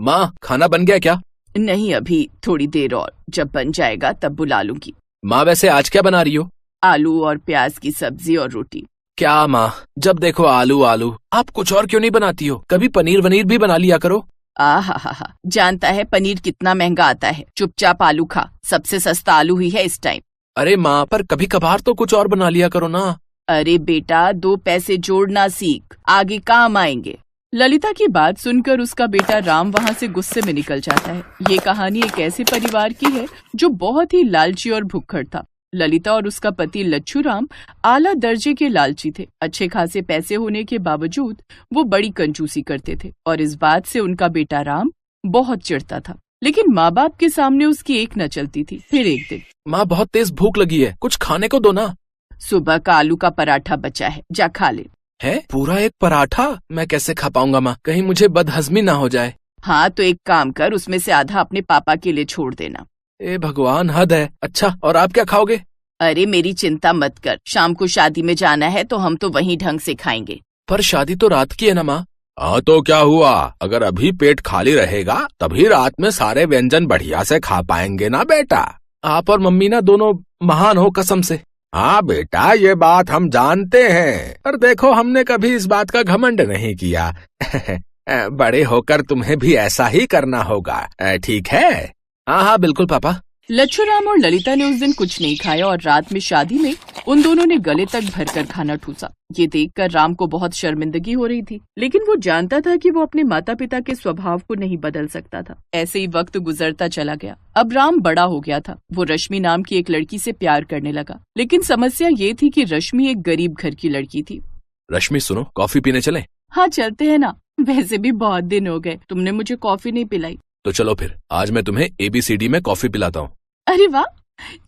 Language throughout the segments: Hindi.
माँ, खाना बन गया क्या? नहीं, अभी थोड़ी देर और, जब बन जाएगा तब बुला लूंगी। माँ, वैसे आज क्या बना रही हो? आलू और प्याज की सब्जी और रोटी। क्या माँ, जब देखो आलू आलू, आप कुछ और क्यों नहीं बनाती हो? कभी पनीर वनीर भी बना लिया करो। आहा, जानता है पनीर कितना महंगा आता है। चुपचाप आलू खा, सबसे सस्ता आलू ही है इस टाइम। अरे माँ, पर कभी कभार तो कुछ और बना लिया करो ना। अरे बेटा, 2 पैसे जोड़ना सीख, आगे काम आएंगे। ललिता की बात सुनकर उसका बेटा राम वहाँ से गुस्से में निकल जाता है। ये कहानी एक ऐसे परिवार की है जो बहुत ही लालची और भुक्खड़ था। ललिता और उसका पति लच्छू राम आला दर्जे के लालची थे। अच्छे खासे पैसे होने के बावजूद वो बड़ी कंजूसी करते थे और इस बात से उनका बेटा राम बहुत चिढ़ता था। लेकिन माँ बाप के सामने उसकी एक न चलती थी। फिर एक दिन, माँ, बहुत तेज भूख लगी है, कुछ खाने को दो ना। सुबह का आलू का पराठा बचा है, जा खा ले। है? पूरा एक पराठा? मैं कैसे खा पाऊंगा माँ, कहीं मुझे बदहजमी ना हो जाए। हाँ तो एक काम कर, उसमें से आधा अपने पापा के लिए छोड़ देना। ए भगवान, हद है। अच्छा, और आप क्या खाओगे? अरे मेरी चिंता मत कर, शाम को शादी में जाना है तो हम तो वहीं ढंग से खाएंगे। पर शादी तो रात की है ना माँ। हाँ तो क्या हुआ, अगर अभी पेट खाली रहेगा तभी रात में सारे व्यंजन बढ़िया से खा पाएंगे ना बेटा। आप और मम्मी ना दोनों महान हो कसम से। हाँ बेटा, ये बात हम जानते हैं, पर देखो हमने कभी इस बात का घमंड नहीं किया। बड़े होकर तुम्हें भी ऐसा ही करना होगा, ठीक है? हाँ हाँ बिल्कुल पापा। लच्छू राम और ललिता ने उस दिन कुछ नहीं खाया और रात में शादी में उन दोनों ने गले तक भरकर खाना ठूसा। ये देखकर राम को बहुत शर्मिंदगी हो रही थी, लेकिन वो जानता था कि वो अपने माता पिता के स्वभाव को नहीं बदल सकता था। ऐसे ही वक्त गुजरता चला गया। अब राम बड़ा हो गया था। वो रश्मि नाम की एक लड़की से प्यार करने लगा, लेकिन समस्या ये थी कि रश्मि एक गरीब घर की लड़की थी। रश्मि सुनो, कॉफी पीने चले? हाँ चलते हैं ना, वैसे भी बहुत दिन हो गए, तुमने मुझे कॉफी नहीं पिलाई। तो चलो फिर, आज मैं तुम्हें ABCD में कॉफी पिलाता हूँ। अरे वाह,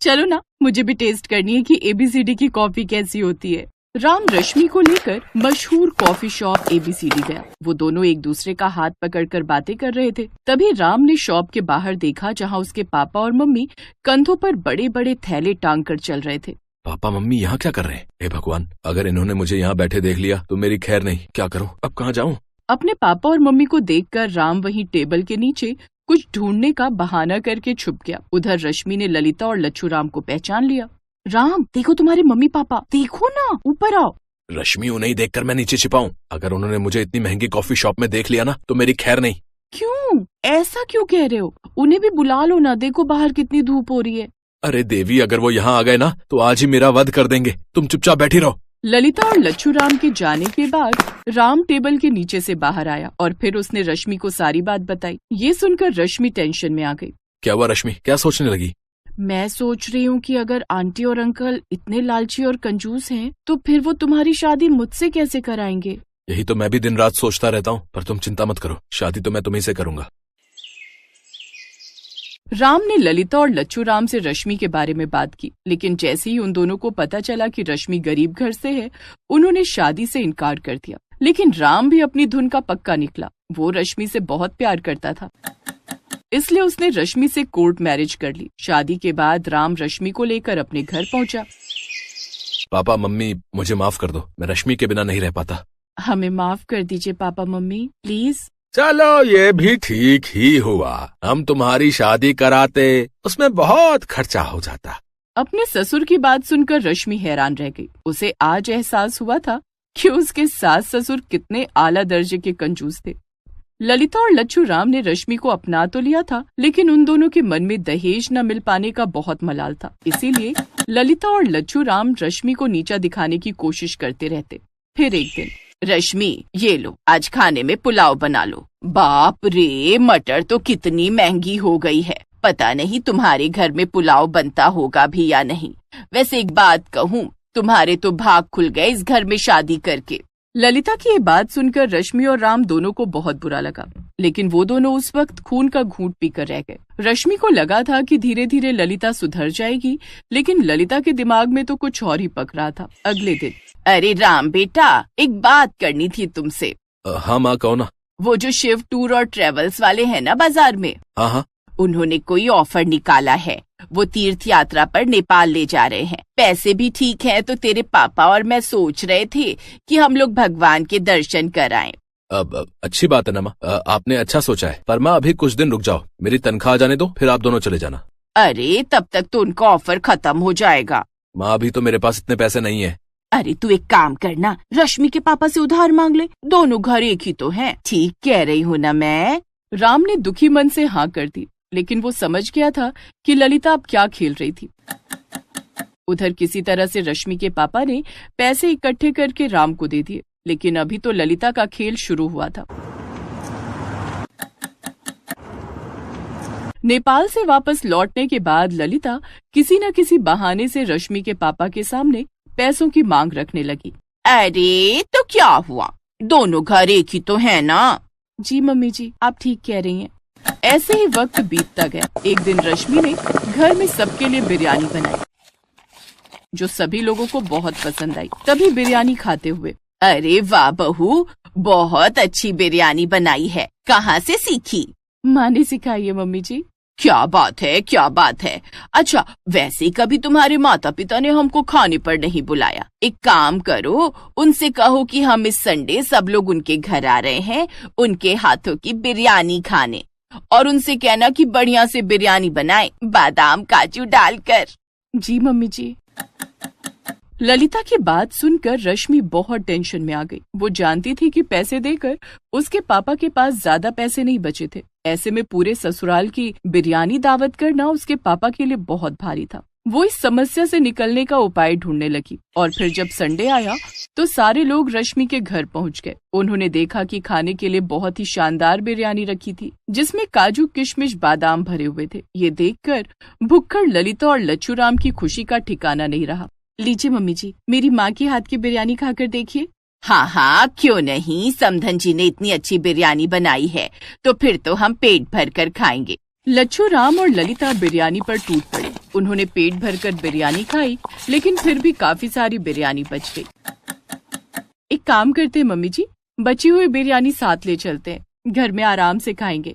चलो ना, मुझे भी टेस्ट करनी है कि ABCD की कॉफी कैसी होती है। राम रश्मि को लेकर मशहूर कॉफी शॉप ABCD गया। वो दोनों एक दूसरे का हाथ पकड़कर बातें कर रहे थे। तभी राम ने शॉप के बाहर देखा जहाँ उसके पापा और मम्मी कंधों पर बड़े बड़े थैले टांग कर चल रहे थे। पापा मम्मी यहाँ क्या कर रहे हैं? हे भगवान, अगर इन्होंने मुझे यहाँ बैठे देख लिया तो मेरी खैर नहीं। क्या करूँ, अब कहाँ जाऊँ? अपने पापा और मम्मी को देखकर राम वहीं टेबल के नीचे कुछ ढूंढने का बहाना करके छुप गया। उधर रश्मि ने ललिता और लच्छू राम को पहचान लिया। राम, देखो तुम्हारे मम्मी पापा, देखो ना, ऊपर आओ। रश्मि, उन्हें देखकर मैं नीचे छिपाऊं? अगर उन्होंने मुझे इतनी महंगी कॉफी शॉप में देख लिया ना तो मेरी खैर नहीं। क्यों, ऐसा क्यों कह रहे हो? उन्हें भी बुला लो ना, देखो बाहर कितनी धूप हो रही है। अरे देवी, अगर वो यहाँ आ गए ना तो आज ही मेरा वध कर देंगे। तुम चुपचाप बैठी रहो। ललिता और लच्छू राम के जाने के बाद राम टेबल के नीचे से बाहर आया और फिर उसने रश्मि को सारी बात बताई। ये सुनकर रश्मि टेंशन में आ गई। क्या हुआ रश्मि, क्या सोचने लगी? मैं सोच रही हूँ कि अगर आंटी और अंकल इतने लालची और कंजूस हैं, तो फिर वो तुम्हारी शादी मुझसे कैसे कराएंगे? यही तो मैं भी दिन रात सोचता रहता हूँ, पर तुम चिंता मत करो, शादी तो मैं तुम्ही से करूंगा। राम ने ललिता और लच्छू राम से रश्मि के बारे में बात की, लेकिन जैसे ही उन दोनों को पता चला कि रश्मि गरीब घर से है, उन्होंने शादी से इनकार कर दिया। लेकिन राम भी अपनी धुन का पक्का निकला। वो रश्मि से बहुत प्यार करता था, इसलिए उसने रश्मि से कोर्ट मैरिज कर ली। शादी के बाद राम रश्मि को लेकर अपने घर पहुंचा। पापा मम्मी, मुझे माफ कर दो, मैं रश्मि के बिना नहीं रह पाता। हमें माफ कर दीजिए पापा मम्मी, प्लीज। चलो ये भी ठीक ही हुआ, हम तुम्हारी शादी कराते, उसमें बहुत खर्चा हो जाता। अपने ससुर की बात सुनकर रश्मि हैरान रह गई। उसे आज एहसास हुआ था कि उसके सास ससुर कितने आला दर्जे के कंजूस थे। ललिता और लच्छू राम ने रश्मि को अपना तो लिया था, लेकिन उन दोनों के मन में दहेज न मिल पाने का बहुत मलाल था। इसीलिए ललिता और लच्छू राम रश्मि को नीचा दिखाने की कोशिश करते रहते। फिर एक दिन, रश्मि ये लो, आज खाने में पुलाव बना लो। बाप रे, मटर तो कितनी महंगी हो गई है, पता नहीं तुम्हारे घर में पुलाव बनता होगा भी या नहीं। वैसे एक बात कहूँ, तुम्हारे तो भाग खुल गए इस घर में शादी करके। ललिता की ये बात सुनकर रश्मि और राम दोनों को बहुत बुरा लगा, लेकिन वो दोनों उस वक्त खून का घूंट पीकर रह गए। रश्मि को लगा था कि धीरे धीरे ललिता सुधर जाएगी, लेकिन ललिता के दिमाग में तो कुछ और ही पक रहा था। अगले दिन, अरे राम बेटा, एक बात करनी थी तुमसे। हाँ माँ, कहो ना। वो जो शिव टूर और ट्रेवल्स वाले हैं ना बाजार में, हाँ, उन्होंने कोई ऑफर निकाला है। वो तीर्थ यात्रा पर नेपाल ले जा रहे हैं। पैसे भी ठीक हैं, तो तेरे पापा और मैं सोच रहे थे कि हम लोग भगवान के दर्शन कराएं। अच्छी बात है ना माँ, आपने अच्छा सोचा है। पर माँ अभी कुछ दिन रुक जाओ, मेरी तनख्वाह आ जाने दो, फिर आप दोनों चले जाना। अरे तब तक तो उनका ऑफर खत्म हो जाएगा। माँ अभी तो मेरे पास इतने पैसे नहीं है। अरे तू एक काम करना, रश्मि के पापा से उधार मांग ले, दोनों घर एक ही तो हैं। ठीक कह रही हूँ ना मैं। राम ने दुखी मन से हाँ कर दी, लेकिन वो समझ गया था कि ललिता अब क्या खेल रही थी। उधर किसी तरह से रश्मि के पापा ने पैसे इकट्ठे करके राम को दे दिए, लेकिन अभी तो ललिता का खेल शुरू हुआ था। नेपाल से वापस लौटने के बाद ललिता किसी न किसी बहाने से रश्मि के पापा के सामने पैसों की मांग रखने लगी। अरे तो क्या हुआ, दोनों घर एक ही तो है ना। जी मम्मी जी, आप ठीक कह रही हैं। ऐसे ही वक्त बीतता गया। एक दिन रश्मि ने घर में सबके लिए बिरयानी बनाई, जो सभी लोगों को बहुत पसंद आई। तभी बिरयानी खाते हुए, अरे वाह बहू, बहुत अच्छी बिरयानी बनाई है, कहाँ से सीखी? माँ ने सिखाई है मम्मी जी। क्या बात है, क्या बात है। अच्छा, वैसे कभी तुम्हारे माता पिता ने हमको खाने पर नहीं बुलाया। एक काम करो, उनसे कहो कि हम इस संडे सब लोग उनके घर आ रहे हैं, उनके हाथों की बिरयानी खाने। और उनसे कहना कि बढ़िया से बिरयानी बनाए, बादाम काजू डालकर। जी मम्मी जी। ललिता की बात सुनकर रश्मि बहुत टेंशन में आ गई। वो जानती थी कि पैसे देकर उसके पापा के पास ज्यादा पैसे नहीं बचे थे। ऐसे में पूरे ससुराल की बिरयानी दावत करना उसके पापा के लिए बहुत भारी था। वो इस समस्या से निकलने का उपाय ढूंढने लगी। और फिर जब संडे आया तो सारे लोग रश्मि के घर पहुंच गए। उन्होंने देखा कि खाने के लिए बहुत ही शानदार बिरयानी रखी थी, जिसमें काजू किशमिश बादाम भरे हुए थे। ये देखकर भुक्कड़ ललिता और लच्छू राम की खुशी का ठिकाना नहीं रहा। लीजिए मम्मी जी, मेरी माँ के हाथ की बिरयानी खाकर देखिए। हाँ हाँ, क्यों नहीं, समधन जी ने इतनी अच्छी बिरयानी बनाई है तो फिर तो हम पेट भर कर खाएंगे। लच्छू राम और ललिता बिरयानी पर टूट पड़े। उन्होंने पेट भरकर बिरयानी खाई, लेकिन फिर भी काफी सारी बिरयानी बच गई। एक काम करते हैं मम्मी जी, बची हुई बिरयानी साथ ले चलते हैं, घर में आराम से खाएंगे।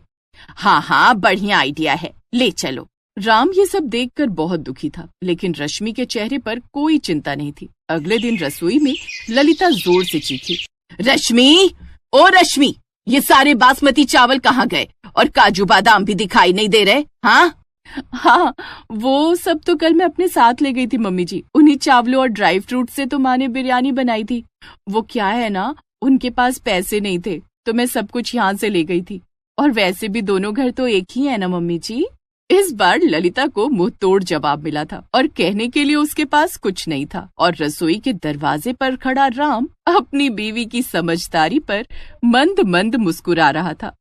हाँ हाँ, बढ़िया आइडिया है, ले चलो। राम ये सब देखकर बहुत दुखी था, लेकिन रश्मि के चेहरे पर कोई चिंता नहीं थी। अगले दिन रसोई में ललिता जोर से चीखी, रश्मि, ओ रश्मि, ये सारे बासमती चावल कहाँ गए? और काजू बादाम भी दिखाई नहीं दे रहे। हाँ, वो सब तो कल मैं अपने साथ ले गई थी मम्मी जी। उन्हीं चावलों और ड्राई फ्रूट से तो माँ ने बिरयानी बनाई थी। वो क्या है ना, उनके पास पैसे नहीं थे तो मैं सब कुछ यहाँ से ले गई थी। और वैसे भी दोनों घर तो एक ही है ना मम्मी जी। इस बार ललिता को मुंह तोड़ जवाब मिला था और कहने के लिए उसके पास कुछ नहीं था। और रसोई के दरवाजे पर खड़ा राम अपनी बीवी की समझदारी पर मंद मंद मुस्कुरा रहा था।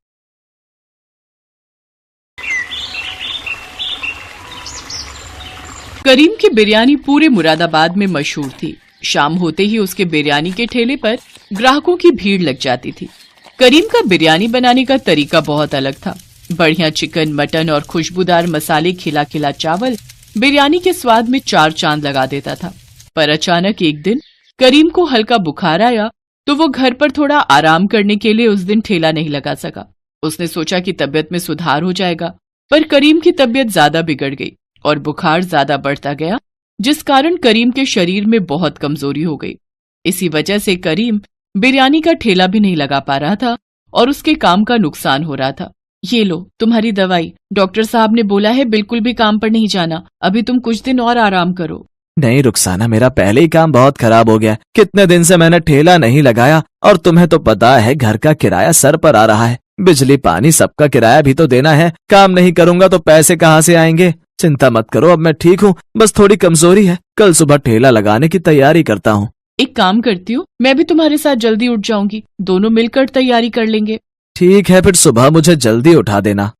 करीम की बिरयानी पूरे मुरादाबाद में मशहूर थी। शाम होते ही उसके बिरयानी के ठेले पर ग्राहकों की भीड़ लग जाती थी। करीम का बिरयानी बनाने का तरीका बहुत अलग था। बढ़िया चिकन, मटन और खुशबूदार मसाले, खिला खिला चावल बिरयानी के स्वाद में चार चांद लगा देता था। पर अचानक एक दिन करीम को हल्का बुखार आया तो वो घर पर थोड़ा आराम करने के लिए उस दिन ठेला नहीं लगा सका। उसने सोचा कि तबीयत में सुधार हो जाएगा, पर करीम की तबीयत ज्यादा बिगड़ गई और बुखार ज्यादा बढ़ता गया, जिस कारण करीम के शरीर में बहुत कमजोरी हो गई। इसी वजह से करीम बिरयानी का ठेला भी नहीं लगा पा रहा था और उसके काम का नुकसान हो रहा था। ये लो तुम्हारी दवाई, डॉक्टर साहब ने बोला है बिल्कुल भी काम पर नहीं जाना, अभी तुम कुछ दिन और आराम करो। नहीं रुखसाना, मेरा पहले ही काम बहुत खराब हो गया। कितने दिन से मैंने ठेला नहीं लगाया और तुम्हें तो पता है घर का किराया सर पर आ रहा है। बिजली पानी सबका किराया भी तो देना है। काम नहीं करूंगा तो पैसे कहाँ से आएंगे? चिंता मत करो, अब मैं ठीक हूँ, बस थोड़ी कमजोरी है। कल सुबह ठेला लगाने की तैयारी करता हूँ। एक काम करती हूँ, मैं भी तुम्हारे साथ जल्दी उठ जाऊंगी, दोनों मिलकर तैयारी कर लेंगे। ठीक है, फिर सुबह मुझे जल्दी उठा देना।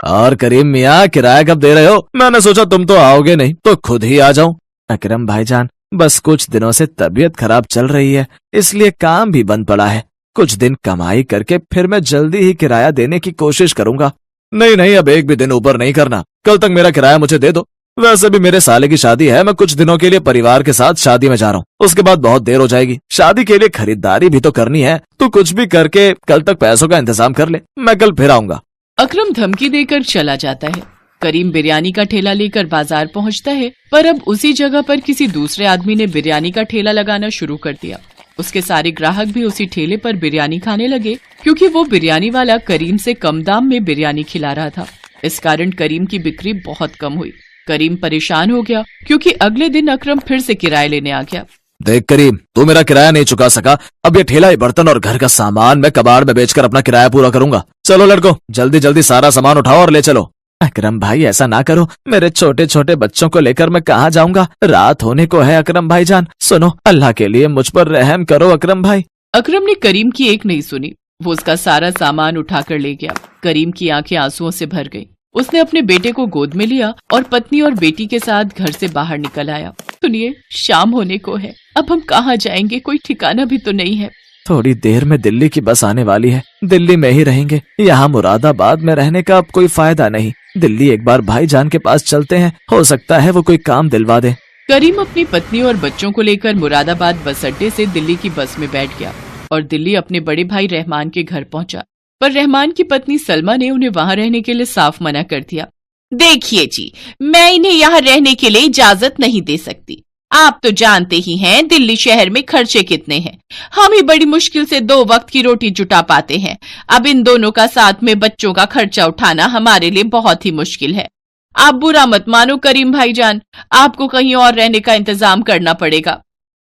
और करीम मियाँ, किराया कब दे रहे हो? मैंने सोचा तुम तो आओगे नहीं तो खुद ही आ जाऊं। अकरम भाईजान, बस कुछ दिनों से तबीयत खराब चल रही है, इसलिए काम भी बंद पड़ा है। कुछ दिन कमाई करके फिर मैं जल्दी ही किराया देने की कोशिश करूंगा। नहीं नहीं, अब एक भी दिन ऊपर नहीं करना, कल तक मेरा किराया मुझे दे दो। वैसे भी मेरे साले की शादी है, मैं कुछ दिनों के लिए परिवार के साथ शादी में जा रहा हूँ, उसके बाद बहुत देर हो जाएगी। शादी के लिए खरीदारी भी तो करनी है, तो कुछ भी करके कल तक पैसों का इंतजाम कर ले, मैं कल फिर आऊंगा। अकरम धमकी देकर चला जाता है। करीम बिरयानी का ठेला लेकर बाजार पहुंचता है, पर अब उसी जगह पर किसी दूसरे आदमी ने बिरयानी का ठेला लगाना शुरू कर दिया। उसके सारे ग्राहक भी उसी ठेले पर बिरयानी खाने लगे, क्योंकि वो बिरयानी वाला करीम से कम दाम में बिरयानी खिला रहा था। इस कारण करीम की बिक्री बहुत कम हुई। करीम परेशान हो गया, क्योंकि अगले दिन अकरम फिर से किराया लेने आ गया। देख करीम, तू मेरा किराया नहीं चुका सका, अब ये ठेला, ये बर्तन और घर का सामान मैं कबाड़ में बेचकर अपना किराया पूरा करूंगा। चलो लड़को, जल्दी जल्दी सारा सामान उठाओ और ले चलो। अकरम भाई ऐसा ना करो, मेरे छोटे छोटे बच्चों को लेकर मैं कहाँ जाऊंगा, रात होने को है। अकरम भाईजान सुनो, अल्लाह के लिए मुझ पर रहम करो अकरम भाई। अकरम ने करीम की एक नहीं सुनी, वो उसका सारा सामान उठाकर ले गया। करीम की आंखें आंसुओं से भर गईं। उसने अपने बेटे को गोद में लिया और पत्नी और बेटी के साथ घर से बाहर निकल आया। सुनिए, शाम होने को है, अब हम कहाँ जाएंगे, कोई ठिकाना भी तो नहीं है। थोड़ी देर में दिल्ली की बस आने वाली है, दिल्ली में ही रहेंगे। यहाँ मुरादाबाद में रहने का अब कोई फायदा नहीं। दिल्ली एक बार भाईजान के पास चलते हैं, हो सकता है वो कोई काम दिलवा दे। करीम अपनी पत्नी और बच्चों को लेकर मुरादाबाद बस अड्डे से दिल्ली की बस में बैठ गया और दिल्ली अपने बड़े भाई रहमान के घर पहुंचा। पर रहमान की पत्नी सलमा ने उन्हें वहां रहने के लिए साफ मना कर दिया। देखिए जी, मैं इन्हें यहाँ रहने के लिए इजाजत नहीं दे सकती। आप तो जानते ही हैं दिल्ली शहर में खर्चे कितने हैं। हम ही बड़ी मुश्किल से 2 वक्त की रोटी जुटा पाते हैं। अब इन दोनों का साथ में बच्चों का खर्चा उठाना हमारे लिए बहुत ही मुश्किल है। आप बुरा मत मानो करीम भाईजान, आपको कहीं और रहने का इंतजाम करना पड़ेगा।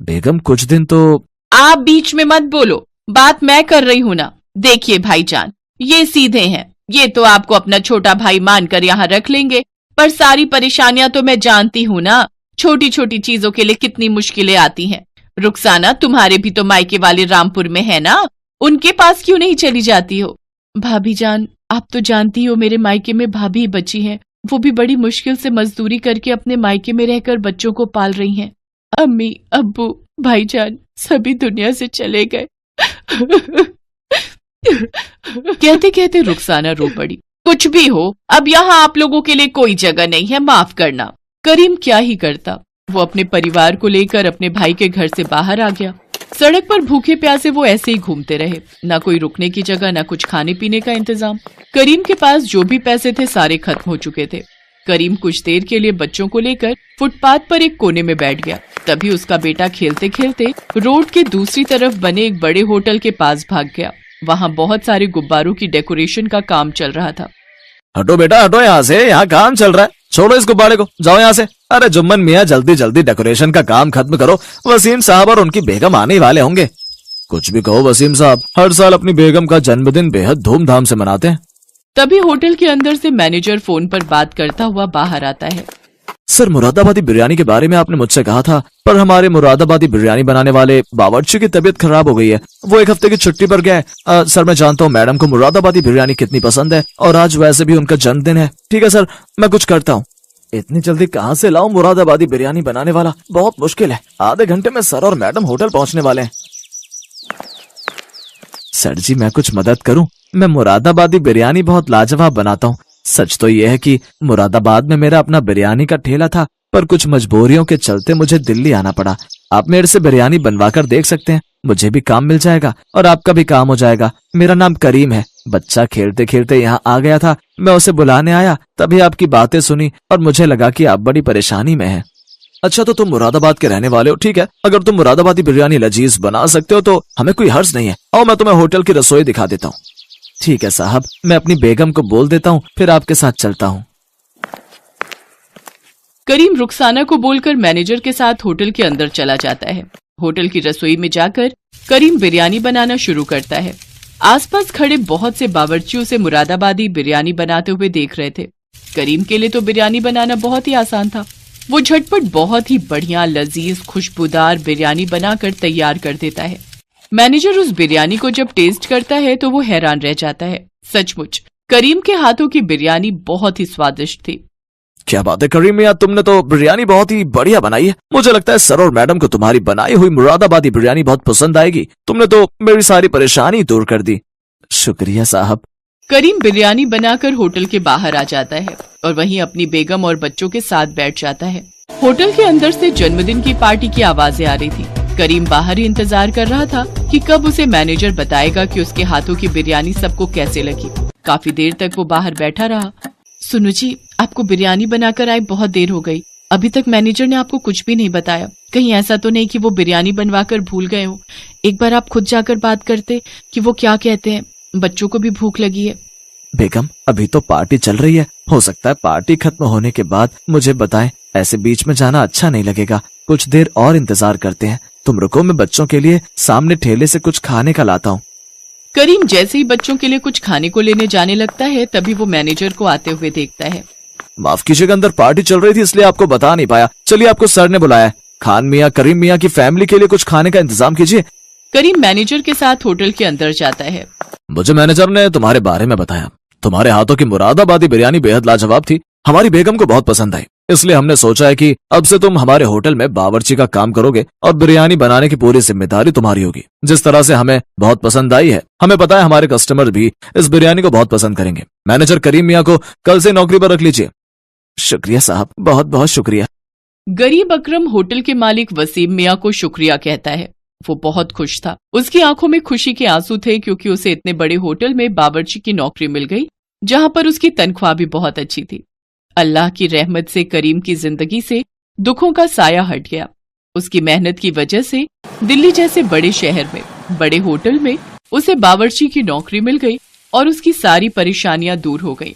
बेगम कुछ दिन तो। आप बीच में मत बोलो, बात मैं कर रही हूँ ना। देखिए भाईजान, ये सीधे हैं, ये तो आपको अपना छोटा भाई मानकर यहाँ रख लेंगे, पर सारी परेशानियां तो मैं जानती हूँ ना। छोटी छोटी चीजों के लिए कितनी मुश्किलें आती हैं। रुखसाना, तुम्हारे भी तो मायके वाले रामपुर में है ना, उनके पास क्यों नहीं चली जाती हो? भाभी जान, आप तो जानती हो मेरे मायके में भाभी बची हैं, वो भी बड़ी मुश्किल से मजदूरी करके अपने मायके में रहकर बच्चों को पाल रही हैं। अम्मी, अब्बू, भाईजान सभी दुनिया से चले गए। कहते कहते रुखसाना रो पड़ी। कुछ भी हो, अब यहाँ आप लोगों के लिए कोई जगह नहीं है, माफ करना। करीम क्या ही करता, वो अपने परिवार को लेकर अपने भाई के घर से बाहर आ गया। सड़क पर भूखे प्यासे वो ऐसे ही घूमते रहे, ना कोई रुकने की जगह, ना कुछ खाने पीने का इंतजाम। करीम के पास जो भी पैसे थे सारे खत्म हो चुके थे। करीम कुछ देर के लिए बच्चों को लेकर फुटपाथ पर एक कोने में बैठ गया। तभी उसका बेटा खेलते खेलते रोड के दूसरी तरफ बने एक बड़े होटल के पास भाग गया। वहाँ बहुत सारे गुब्बारों की डेकोरेशन का काम चल रहा था। हटो बेटा हटो यहाँ से, यहाँ काम चल रहा है, छोड़ो इस गुब्बारे को, जाओ यहाँ से। अरे जुम्मन मियाँ, जल्दी जल्दी डेकोरेशन का काम खत्म करो, वसीम साहब और उनकी बेगम आने वाले होंगे। कुछ भी कहो वसीम साहब, हर साल अपनी बेगम का जन्मदिन बेहद धूमधाम से मनाते हैं। तभी होटल के अंदर से मैनेजर फोन पर बात करता हुआ बाहर आता है। सर, मुरादाबादी बिरयानी के बारे में आपने मुझसे कहा था, पर हमारे मुरादाबादी बिरयानी बनाने वाले बावर्ची की तबीयत खराब हो गई है, वो 1 हफ्ते की छुट्टी पर गया है। सर, मैं जानता हूँ मैडम को मुरादाबादी बिरयानी कितनी पसंद है, और आज वैसे भी उनका जन्मदिन है। ठीक है सर, मैं कुछ करता हूँ। इतनी जल्दी कहाँ से लाऊं मुरादाबादी बिरयानी बनाने वाला, बहुत मुश्किल है। आधे घंटे में सर और मैडम होटल पहुँचने वाले हैं। सर जी, मैं कुछ मदद करूं? मैं मुरादाबादी बिरयानी बहुत लाजवाब बनाता हूँ। सच तो यह है कि मुरादाबाद में मेरा अपना बिरयानी का ठेला था, पर कुछ मजबूरियों के चलते मुझे दिल्ली आना पड़ा। आप मेरे से बिरयानी बनवा कर देख सकते हैं, मुझे भी काम मिल जाएगा और आपका भी काम हो जाएगा। मेरा नाम करीम है। बच्चा खेलते खेलते यहाँ आ गया था, मैं उसे बुलाने आया, तभी आपकी बातें सुनी और मुझे लगा कि आप बड़ी परेशानी में हैं। अच्छा, तो तुम मुरादाबाद के रहने वाले हो, ठीक है। अगर तुम मुरादाबादी बिरयानी लजीज बना सकते हो तो हमें कोई हर्ज नहीं है। आओ, मैं तुम्हें होटल की रसोई दिखा देता हूँ। ठीक है साहब, मैं अपनी बेगम को बोल देता हूँ, फिर आपके साथ चलता हूँ। करीम रुखसाना को बोलकर मैनेजर के साथ होटल के अंदर चला जाता है। होटल की रसोई में जाकर करीम बिरयानी बनाना शुरू करता है। आसपास खड़े बहुत से बावर्ची उसे मुरादाबादी बिरयानी बनाते हुए देख रहे थे। करीम के लिए तो बिरयानी बनाना बहुत ही आसान था। वो झटपट बहुत ही बढ़िया, लजीज, खुशबूदार बिरयानी बनाकर तैयार कर देता है। मैनेजर उस बिरयानी को जब टेस्ट करता है तो वो हैरान रह जाता है। सचमुच करीम के हाथों की बिरयानी बहुत ही स्वादिष्ट थी। क्या बात है करीम मियां, तुमने तो बिरयानी बहुत ही बढ़िया बनाई है। मुझे लगता है सर और मैडम को तुम्हारी बनाई हुई मुरादाबादी बिरयानी बहुत पसंद आएगी। तुमने तो मेरी सारी परेशानी दूर कर दी। शुक्रिया साहब। करीम बिरयानी बनाकर होटल के बाहर आ जाता है और वहीं अपनी बेगम और बच्चों के साथ बैठ जाता है। होटल के अंदर से जन्मदिन की पार्टी की आवाजें आ रही थी। करीम बाहर ही इंतजार कर रहा था कि कब उसे मैनेजर बताएगा कि उसके हाथों की बिरयानी सबको कैसे लगी। काफी देर तक वो बाहर बैठा रहा। सुनो जी, आपको बिरयानी बनाकर आए बहुत देर हो गई। अभी तक मैनेजर ने आपको कुछ भी नहीं बताया। कहीं ऐसा तो नहीं कि वो बिरयानी बनवाकर भूल गए हो? एक बार आप खुद जाकर बात करते कि वो क्या कहते हैं। बच्चों को भी भूख लगी है। बेगम, अभी तो पार्टी चल रही है, हो सकता है पार्टी खत्म होने के बाद मुझे बताएं। ऐसे बीच में जाना अच्छा नहीं लगेगा। कुछ देर और इंतजार करते हैं। तुम रुको, मैं बच्चों के लिए सामने ठेले से कुछ खाने का लाता हूँ। करीम जैसे ही बच्चों के लिए कुछ खाने को लेने जाने लगता है, तभी वो मैनेजर को आते हुए देखता है। माफ कीजिएगा, अंदर पार्टी चल रही थी इसलिए आपको बता नहीं पाया। चलिए, आपको सर ने बुलाया है। खान मियाँ, करीम मियाँ की फैमिली के लिए कुछ खाने का इंतजाम कीजिए। करीम मैनेजर के साथ होटल के अंदर जाता है। मुझे मैनेजर ने तुम्हारे बारे में बताया। तुम्हारे हाथों की मुरादाबादी बिरयानी बेहद लाजवाब थी। हमारी बेगम को बहुत पसंद आई, इसलिए हमने सोचा है कि अब से तुम हमारे होटल में बावर्ची का काम करोगे और बिरयानी बनाने की पूरी जिम्मेदारी तुम्हारी होगी। जिस तरह से हमें बहुत पसंद आई है, हमें पता है हमारे कस्टमर भी इस बिरयानी को बहुत पसंद करेंगे। मैनेजर करीम मियाँ को कल से नौकरी पर रख लीजिए। शुक्रिया साहब, बहुत बहुत शुक्रिया। गरीब अकरम होटल के मालिक वसीम मियाँ को शुक्रिया कहता है। वो बहुत खुश था। उसकी आंखों में खुशी के आंसू थे, क्योंकि उसे इतने बड़े होटल में बावर्ची की नौकरी मिल गई, जहां पर उसकी तनख्वाह भी बहुत अच्छी थी। अल्लाह की रहमत से करीम की जिंदगी से दुखों का साया हट गया। उसकी मेहनत की वजह से दिल्ली जैसे बड़े शहर में, बड़े होटल में उसे बावर्ची की नौकरी मिल गई और उसकी सारी परेशानियां दूर हो गई।